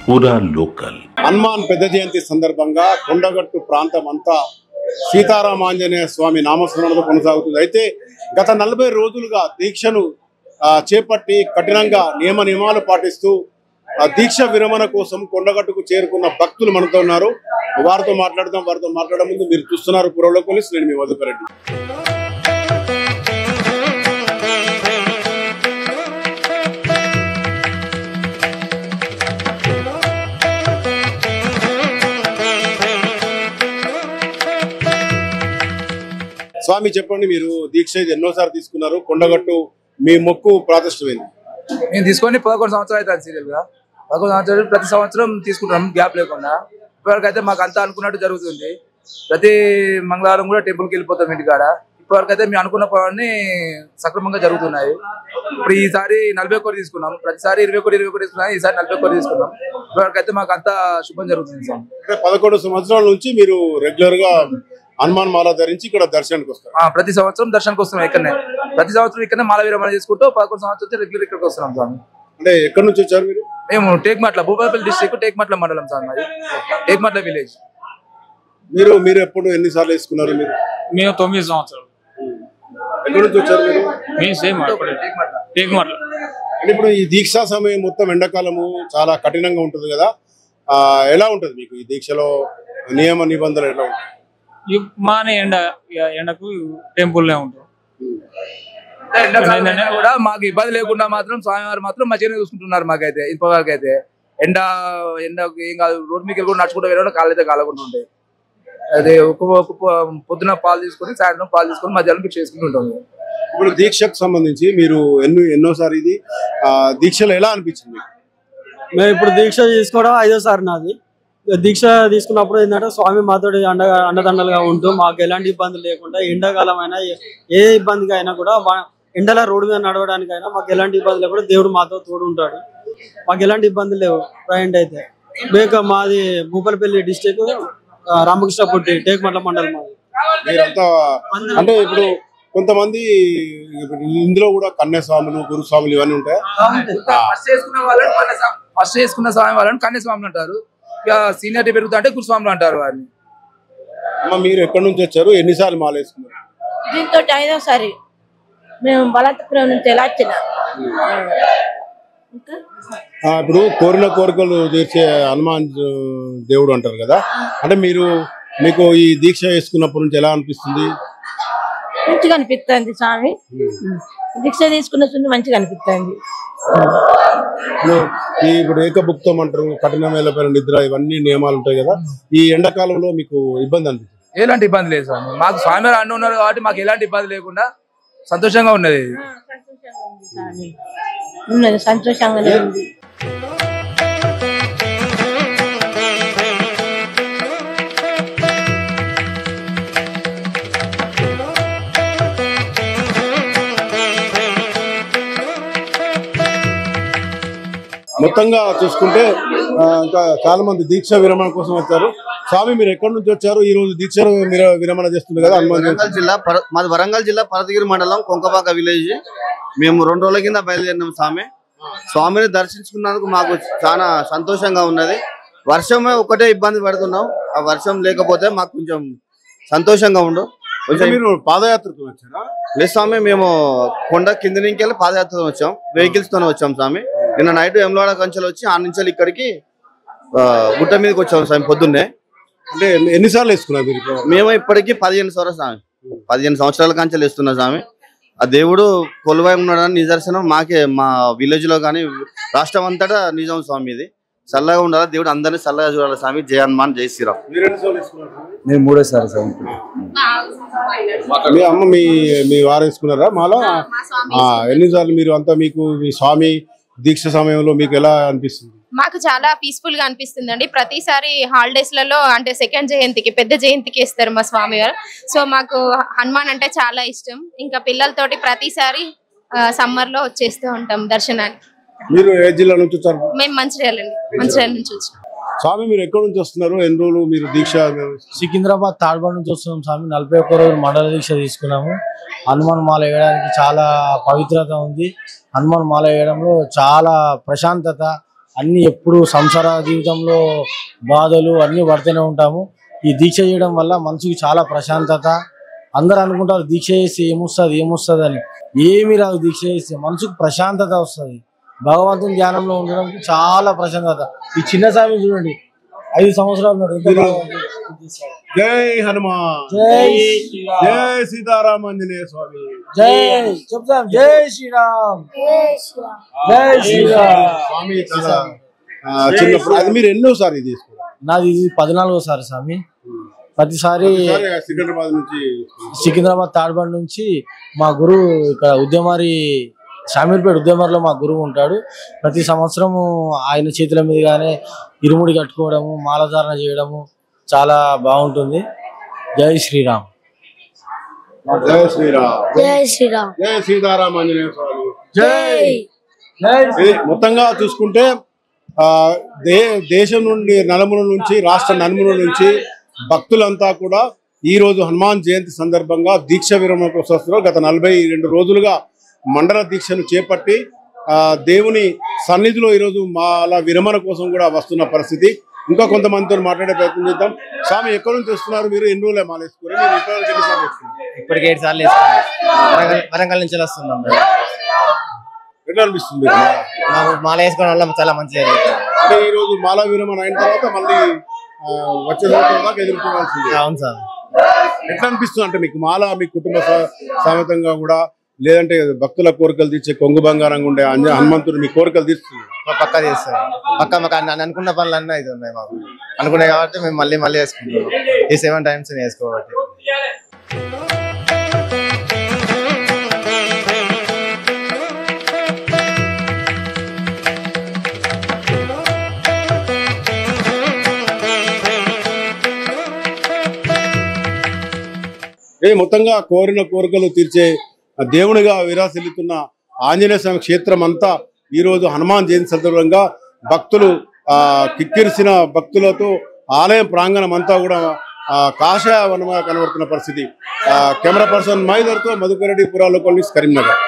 పూరా లోకల్. హనుమాన్ పెద్ద జయంతి సందర్భంగా కొండగట్టు ప్రాంతం అంతా సీతారామాంజనేయ స్వామి నామస్మరణతో కొనసాగుతుంది. అయితే గత 40 రోజులుగా దీక్షను చేపట్టి కఠినంగా నియమాలు పాటిస్తూ దీక్ష విరమణ కోసం కొండగట్టుకు చేరుకున్న భక్తులు మనతో ఉన్నారు. వారితో మాట్లాడే ముందు మీరు చూస్తున్నారు పూర్వలో పోలీస్, నేను మీ మధుకరెడ్డి. స్వామి చెప్పండి, మీరు దీక్ష ఎన్నోసారి తీసుకున్నారు? కొండగట్టు మీ మొక్కు ప్రాతిష్ఠమైంది. మేము తీసుకొని 11 సంవత్సరాలు అవుతుంది. సీరియల్ గా 11 సంవత్సరాలు ప్రతి సంవత్సరం తీసుకుంటాం గ్యాప్ లేకుండా. ఇప్పటివరకు అయితే మాకు అంతా అనుకున్నట్టు జరుగుతుంది. ప్రతి మంగళవారం కూడా టెంపుల్కి వెళ్ళిపోతాం ఇంటికాడ. ఇప్పటివరకు అయితే మేము అనుకున్న పనులన్నీ సక్రమంగా జరుగుతున్నాయి. ఇప్పుడు ఈసారి 41 తీసుకున్నాం. ప్రతిసారి 21 తీసుకున్నాం. ఈసారి 41 తీసుకున్నాం. ఇప్పటివరకు అయితే మాకు అంతా శుభం జరుగుతుంది. 11 సంవత్సరాల నుంచి మీరు రెగ్యులర్ గా హనుమాన్ మాల ధరించి ఇక్కడ దర్శనానికి వస్తారు? ప్రతి సంవత్సరం దర్శనానికి వస్తున్నాం. ఇక్కడనే ప్రతి సంవత్సరం ఇక్కడనే మాల విరమణ చేసుకుంటూ 11 సంవత్సరాలు రెగ్యులర్ ఇక్కడికి వస్తున్నాం స్వామి. అంటే ఎక్కడి నుంచి వచ్చారు మీరు? మేము టేక్మట్ల, భూపాలపల్లి డిస్ట్రిక్ట్ టేక్మట్ల మండలం సార్ మాది, టేక్మట్ల విలేజ్. మీరు ఎప్పుడు ఎన్నిసార్లు వేసుకున్నారు? మేము 9 సంవత్సరాలు. ఎక్కడి నుంచి వచ్చారు మీరు? మేము సేమ్ టేక్మట్ల. ఇప్పుడు ఈ దీక్షా సమయం మొత్తం ఎండాకాలము చాలా కఠినంగా ఉంటుంది కదా, ఎలా ఉంటుంది మీకు ఈ దీక్షలో? నియమ నిబంధనలు ఎలా ఉంటాయి? మానే ఎండకు టెంపుల్ ఉంటాం. కూడా మాకు ఇబ్బంది లేకుండా మాత్రం స్వామివారు మాత్రం మంచిగానే చూసుకుంటున్నారు. మాకైతే ఇప్పటివరకు అయితే ఎండకు ఏం కాదు. రోడ్డు మీకు కూడా నడుచుకుంటూ వెళ్ళడం కాళ్ళు అయితే కాలకుండా ఉంటాయి. అదే పొద్దున పాలు తీసుకొని సాయంత్రం పాలు తీసుకొని మధ్యాహ్నం చేసుకుంటుంటాం. ఇప్పుడు దీక్షకు సంబంధించి మీరు ఎన్నోసారి ఇది దీక్షలు ఎలా అనిపించింది? మేము ఇప్పుడు దీక్ష తీసుకోవడం 5వ సారి నాది. దీక్ష తీసుకున్నప్పుడు ఏంటంటే స్వామి మాతో అండదండలుగా ఉంటూ మాకు ఎలాంటి ఇబ్బందులు లేకుండా, ఎండాకాలం అయినా ఏ ఇబ్బందికి అయినా కూడా ఎండల రోడ్డు మీద నడవడానికైనా మాకు ఎలాంటి ఇబ్బంది లేకుండా దేవుడు మాతో తోడు ఉంటాడు. మాకు ఎలాంటి ఇబ్బందులు లేవు. ప్రజెంట్ అయితే మాది భూపాలపల్లి డిస్టిక్, రామకృష్ణపుట్టి, టేక్మట్ల మండలం మాది. మీరంతా అంటే ఇప్పుడు కొంతమంది ఇందులో కూడా కన్యాస్వాములు, గురుస్వాములు ఇవన్నీ ఉంటాయి. ఫస్ట్ చేసుకున్న స్వామి వాళ్ళని కన్యాస్వాములు అంటారు. సీనియారిటీ పెరుగుతా అంటే గురుస్వాములు అంటారు వారిని. మీరు ఎక్కడి నుంచి వచ్చారు? ఎన్నిసార్లు మాల వేసుకున్నారు? దీంతో 5వ సారి. మేము బలంతపురం నుంచి ఎలా వచ్చిన. ఇప్పుడు కోరిన కోరికలు తీర్చే హనుమాన్ దేవుడు అంటారు కదా, అంటే మీకు ఈ దీక్ష వేసుకున్నప్పటి నుంచి ఎలా అనిపిస్తుంది? మంచిగా అనిపిస్తుంది స్వామి. దీక్ష తీసుకున్న మంచిగా అనిపిస్తుంది. ఇప్పుడు ఏకభుక్తం అంటారు, కఠినమైన నిద్ర, ఇవన్నీ నియమాలు ఉంటాయి కదా. ఈ ఎండాకాలంలో మీకు ఇబ్బంది అనిపిస్తుంది? ఎలాంటి ఇబ్బంది లేదు స్వామి. మాకు స్వామి అన్న ఉన్నారు కాబట్టి మాకు ఎలాంటి ఇబ్బంది లేకుండా సంతోషంగా ఉన్నది. సంతోషంగానే ఉంది. మొత్తంగా చూసుకుంటే ఇంకా చాలా మంది దీక్ష విరమణ కోసం వచ్చారు. స్వామి మీరు ఎక్కడి నుంచి వచ్చారు? ఈ రోజు దీక్ష విరమణ చేస్తుంది కదా హనుమాన్ జిల్లా. మాది వరంగల్ జిల్లా పరతగిరి మండలం కొంకపాక విలేజ్. మేము 2 రోజుల కింద బయలుదేరినాం స్వామిని దర్శించుకున్నందుకు మాకు చాలా సంతోషంగా ఉన్నది. వర్షమే ఒకటే ఇబ్బంది పడుతున్నాం. ఆ వర్షం లేకపోతే మాకు కొంచెం సంతోషంగా ఉండు. మీరు పాదయాత్రతో వచ్చారా? లేదు స్వామి, మేము కొండ కింద నుంచి వెళ్ళి పాదయాత్రతో వచ్చాం. వెహికల్స్ తోనే వచ్చాం స్వామి. నిన్న నైట్ ఎమ్లవాడ కంచెలు వచ్చి ఆ నుంచి ఇక్కడికి గుట్ట మీదకి వచ్చాము స్వామి పొద్దున్నే. అంటే ఎన్నిసార్లు వేసుకున్నారు మీరు? మేము ఇప్పటికీ 15 సంవత్సరాలు స్వామి, 15 సంవత్సరాల కంచెలు వేస్తున్నాం స్వామి. ఆ దేవుడు కొలువై ఉన్నాడని నిదర్శనం మాకే, మా విలేజ్ లో కానీ రాష్ట్రం అంతటా నిజం స్వామి. ఇది చల్లగా ఉండాలి, దేవుడు అందరినీ చల్లగా చూడాలి స్వామి. జయ హనుమాన్, జై శ్రీరామ్. నేను 3వ సారి స్వామి. మీ అమ్మ మీ వారు వేసుకున్నారా మాల? ఎన్నిసార్లు మీరు అంతా? మీకు మీ స్వామి దీక్ష సమయంలో మీకు ఎలా అనిపిస్తుంది? మాకు చాలా పీస్ఫుల్ గా అనిపిస్తుంది అండి. ప్రతిసారి హాలిడేస్ లలో అంటే సెకండ్ జయంతికి, పెద్ద జయంతికి ఇస్తారు మా స్వామి గారు. సో మాకు హనుమాన్ అంటే చాలా ఇష్టం. ఇంకా పిల్లలతోటి ప్రతిసారి సమ్మర్ లో వచ్చేస్తూ ఉంటాం దర్శనానికి. మీరు ఏ జిల్లా నుంచి వచ్చారు? మేము మంచిర్యాల అండి, మంచిర్యాల నుంచి వచ్చాం. స్వామి మీరు ఎక్కడి నుంచి వస్తున్నారు? ఎన్ని రోజులు మీరు దీక్ష? సికింద్రాబాద్ తాడ్బాడ్ నుంచి వస్తున్నాం స్వామి. 41 రోజులు మండల దీక్ష తీసుకున్నాము. హనుమాన్ మాల వేయడానికి చాలా పవిత్రత ఉంది. హనుమాన్ మాల వేయడంలో చాలా ప్రశాంతత, అన్ని ఎప్పుడు సంసార జీవితంలో బాధలు అన్ని పడుతూనే ఉంటాము. ఈ దీక్ష చేయడం వల్ల మనసుకి చాలా ప్రశాంతత. అందరు అనుకుంటారు దీక్ష చేసి ఏమొస్తుంది అని. ఏమి రాదు. దీక్ష చేస్తే మనసుకు ప్రశాంతత వస్తుంది. భగవంతుని ధ్యానంలో ఉండడానికి చాలా ప్రశాంతత. ఈ చిన్న స్వామి చూడండి 5 సంవత్సరాలు ఉన్నాడు. జై హనుమాన్, జై జై సీతారామాంజనేయ స్వామి, జై చెప్తాం. జై శ్రీరామ్, జై శ్రీరామ్. స్వామి చాలా చిన్నప్పుడు అది మీరు ఎన్నోసారి తీసుకున్నారు? నాది ఇది 14వ స్వామి. ప్రతిసారి సికింద్రాబాద్ నుంచి, సికింద్రాబాద్ తాడ్బండ్ నుంచి మా గురువు ఇక్కడ ఉద్యమారి షామీర్పేట ఉద్యమారిలో మా గురువు ఉంటాడు. ప్రతి సంవత్సరము ఆయన చేతుల మీదుగానే ఇరుముడి కట్టుకోవడము, మాలధారణ చేయడము చాలా బాగుంటుంది. జై శ్రీరామ్, జై శ్రీరామ్, జై శ్రీరామ్, జై సీతారామాంజనేయ స్వామి, జై ఇది మొత్తంగా చూసుకుంటే దేశం నుండి నలుమూల నుంచి, రాష్ట్ర నలుమూల నుంచి భక్తులంతా కూడా ఈ రోజు హనుమాన్ జయంతి సందర్భంగా దీక్ష విరమణ కోసం వస్తున్నారు. గత 42 రోజులుగా మండల దీక్షను చేపట్టి దేవుని సన్నిధిలో ఈరోజు మాల విరమణ కోసం కూడా వస్తున్న పరిస్థితి. ఇంకా కొంతమందితో మాట్లాడే ప్రయత్నం చేద్దాం. స్వామి ఎక్కడి నుంచి వస్తున్నారు మీరు? ఎన్ని రోజులే మాల వేసుకుని? మీరు ఇప్పటివరకు ఎన్నిసార్లు వేసుకున్నారు? ఇప్పటికి 7 సార్లు వేసుకున్నాం. వరంగల్ నుంచి వస్తున్నాం. ఎట్లా అనిపిస్తుంది? మాకు మాల వేసుకోవడం వల్ల చాలా మంచిది. అంటే ఈ రోజు మాల విరమణ అయిన తర్వాత మళ్ళీ వచ్చే సంవత్సరం దాకా ఎదుర్కోవాల్సింది. అవును సార్. ఎట్లా అనిపిస్తుంది అంటే మీకు మాల మీ కుటుంబ సమేతంగా కూడా, లేదంటే భక్తుల కోరికలు తీర్చే కొంగు బంగారంగా ఉండే హనుమంతుడు మీ కోరికలు తీరుస్తుంది? పక్కా చేస్తాం. పక్కా మాకు అనుకున్న పనులన్నీ అయితే ఉన్నాయి. మాకు అనుకున్నాయి కాబట్టి మేము మళ్ళీ వేసుకుంటాం. ఈ 7 times వేసుకోబట్టి. మొత్తంగా కోరిన కోరికలు తీర్చే దేవునిగా విరాసిల్లుతున్న ఆంజనేయ స్వామి క్షేత్రం అంతా ఈ రోజు హనుమాన్ జయంతి సందర్భంగా భక్తులు కిక్కిరిసిన భక్తులతో ఆలయం ప్రాంగణం అంతా కూడా కాషాయ వనంగా కనబడుతున్న పరిస్థితి. కెమెరా పర్సన్ మైదర్తో మధుకర్ రెడ్డి, పురాలో కాలనీ, కరీంనగర్.